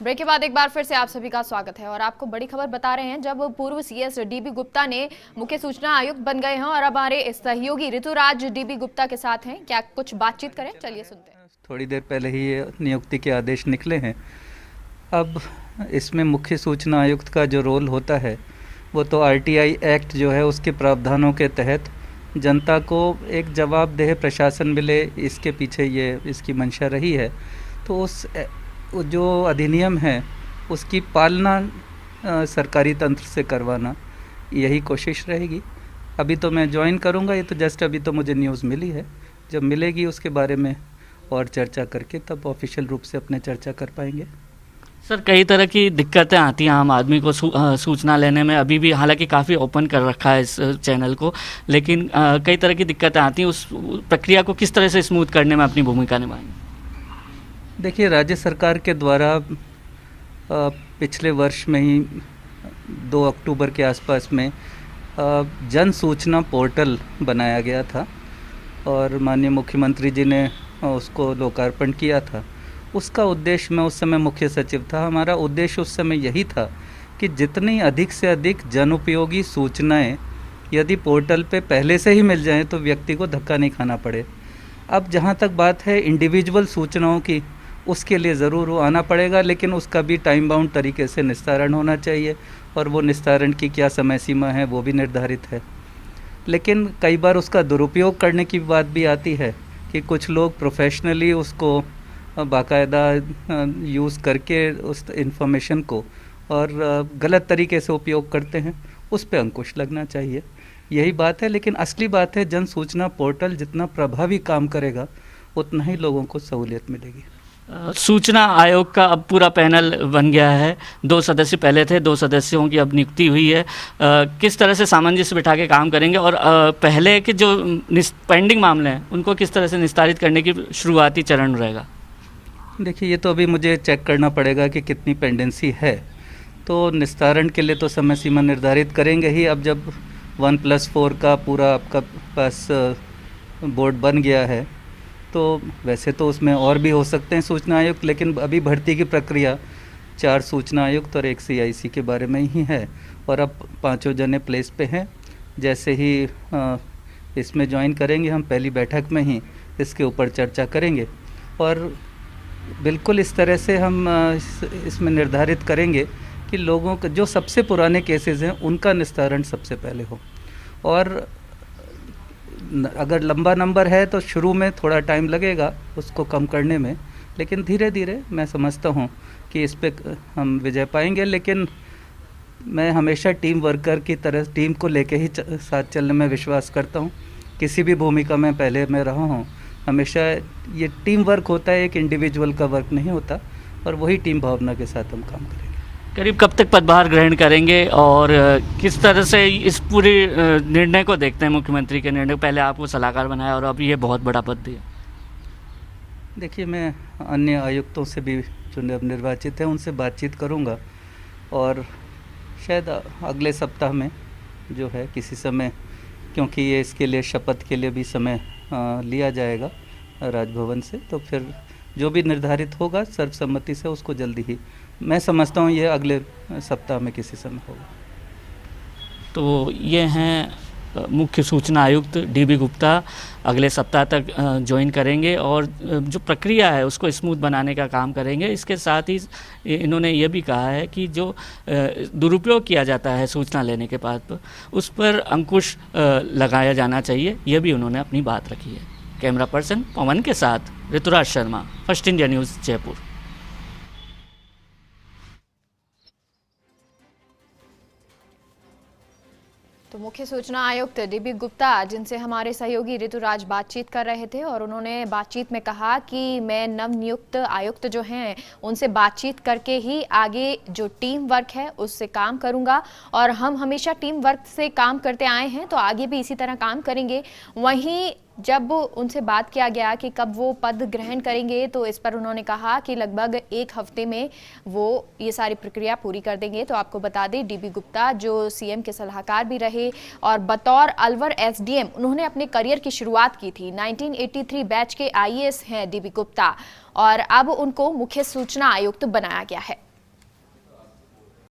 Break के बाद एक बार फिर से आप सभी का स्वागत है और आपको बड़ी खबर बता रहे हैं। जब पूर्व सीएस डीबी गुप्ता ने मुख्य सूचना आयुक्त बन गए हैं और अब हमारे सहयोगी ऋतुराज डीबी गुप्ता के साथ हैं, क्या कुछ बातचीत करें, चलिए सुनते हैं। थोड़ी देर पहले ही ये नियुक्ति के आदेश निकले हैं। अब इसमें मुख्य सूचना आयुक्त का जो रोल होता है वो तो आरटीआई एक्ट जो है उसके प्रावधानों के तहत जनता को एक जवाबदेह प्रशासन मिले, इसके पीछे ये इसकी मंशा रही है। तो उस जो अधिनियम है उसकी पालना सरकारी तंत्र से करवाना, यही कोशिश रहेगी। अभी तो मैं ज्वाइन करूंगा, ये तो जस्ट अभी तो मुझे न्यूज़ मिली है। जब मिलेगी उसके बारे में और चर्चा करके तब ऑफिशियल रूप से अपने चर्चा कर पाएंगे। सर, कई तरह की दिक्कतें आती हैं आम आदमी को सूचना लेने में। अभी भी हालांकि काफ़ी ओपन कर रखा है इस चैनल को, लेकिन कई तरह की दिक्कतें आती हैं। उस प्रक्रिया को किस तरह से स्मूथ करने में अपनी भूमिका निभाएंगे? देखिए, राज्य सरकार के द्वारा पिछले वर्ष में ही 2 अक्टूबर के आसपास में जन सूचना पोर्टल बनाया गया था और माननीय मुख्यमंत्री जी ने उसको लोकार्पण किया था। उसका उद्देश्य, मैं उस समय मुख्य सचिव था, हमारा उद्देश्य उस समय यही था कि जितनी अधिक से अधिक जनोपयोगी सूचनाएं यदि पोर्टल पे पहले से ही मिल जाएं तो व्यक्ति को धक्का नहीं खाना पड़े। अब जहां तक बात है इंडिविजुअल सूचनाओं की, उसके लिए ज़रूर वो आना पड़ेगा, लेकिन उसका भी टाइम बाउंड तरीके से निस्तारण होना चाहिए और वो निस्तारण की क्या समय सीमा है वो भी निर्धारित है। लेकिन कई बार उसका दुरुपयोग करने की बात भी आती है कि कुछ लोग प्रोफेशनली उसको बाकायदा यूज़ करके उस इंफॉर्मेशन को और गलत तरीके से उपयोग करते हैं। उस पर अंकुश लगना चाहिए, यही बात है। लेकिन असली बात है, जन सूचना पोर्टल जितना प्रभावी काम करेगा उतना ही लोगों को सहूलियत मिलेगी। सूचना आयोग का अब पूरा पैनल बन गया है। 2 सदस्य पहले थे, 2 सदस्यों की अब नियुक्ति हुई है। किस तरह से सामंजस्य बिठा के काम करेंगे और पहले के जो पेंडिंग मामले हैं उनको किस तरह से निस्तारित करने की शुरुआती चरण रहेगा? देखिए, ये तो अभी मुझे चेक करना पड़ेगा कि कितनी पेंडेंसी है, तो निस्तारण के लिए तो समय सीमा निर्धारित करेंगे ही। अब जब 1+4 का पूरा आपका पास बोर्ड बन गया है तो वैसे तो उसमें और भी हो सकते हैं सूचना आयुक्त, लेकिन अभी भर्ती की प्रक्रिया 4 सूचना आयुक्त और 1 CIC के बारे में ही है और अब 5 जने प्लेस पे हैं। जैसे ही इसमें ज्वाइन करेंगे हम, पहली बैठक में ही इसके ऊपर चर्चा करेंगे और बिल्कुल इस तरह से हम इसमें निर्धारित करेंगे कि लोगों के जो सबसे पुराने केसेस हैं उनका निस्तारण सबसे पहले हो। और अगर लंबा नंबर है तो शुरू में थोड़ा टाइम लगेगा उसको कम करने में, लेकिन धीरे धीरे मैं समझता हूँ कि इस पे हम विजय पाएंगे। लेकिन मैं हमेशा टीम वर्कर की तरह टीम को लेके ही साथ चलने में विश्वास करता हूँ। किसी भी भूमिका में पहले मैं रहा हूँ, हमेशा ये टीम वर्क होता है, एक इंडिविजुअल का वर्क नहीं होता, और वही टीम भावना के साथ हम काम करेंगे। करीब कब तक पदभार ग्रहण करेंगे और किस तरह से इस पूरे निर्णय को देखते हैं? मुख्यमंत्री के निर्णय, पहले आपको सलाहकार बनाया और अब ये बहुत बड़ा पद दिया। देखिए, मैं अन्य आयुक्तों से भी जो निर्वाचित हैं उनसे बातचीत करूंगा और शायद अगले सप्ताह में जो है किसी समय, क्योंकि ये इसके लिए शपथ के लिए भी समय लिया जाएगा राजभवन से, तो फिर जो भी निर्धारित होगा सर्वसम्मति से उसको जल्दी ही, मैं समझता हूँ ये अगले सप्ताह में किसी समय होगा। तो ये हैं मुख्य सूचना आयुक्त डीबी गुप्ता, अगले सप्ताह तक ज्वाइन करेंगे और जो प्रक्रिया है उसको स्मूथ बनाने का काम करेंगे। इसके साथ ही इन्होंने ये भी कहा है कि जो दुरुपयोग किया जाता है सूचना लेने के बाद उस पर अंकुश लगाया जाना चाहिए, ये भी उन्होंने अपनी बात रखी है। कैमरा पर्सन पवन के साथ Rituraj Sharma, first India news, Jaipur. तो मुख्य सूचना आयुक्त डीबी गुप्ता, जिनसे हमारे सहयोगी ऋतुराज बातचीत कर रहे थे, और उन्होंने बातचीत में कहा कि मैं नवनियुक्त आयुक्त जो हैं उनसे बातचीत करके ही आगे जो टीम वर्क है उससे काम करूंगा और हम हमेशा टीम वर्क से काम करते आए हैं तो आगे भी इसी तरह काम करेंगे। वहीं जब उनसे बात किया गया कि कब वो पद ग्रहण करेंगे तो इस पर उन्होंने कहा कि लगभग 1 हफ्ते में वो ये सारी प्रक्रिया पूरी कर देंगे। तो आपको बता दें, डीबी गुप्ता जो सीएम के सलाहकार भी रहे और बतौर अलवर एसडीएम उन्होंने अपने करियर की शुरुआत की थी। 1983 बैच के आईएएस हैं डीबी गुप्ता और अब उनको मुख्य सूचना आयुक्त बनाया गया है।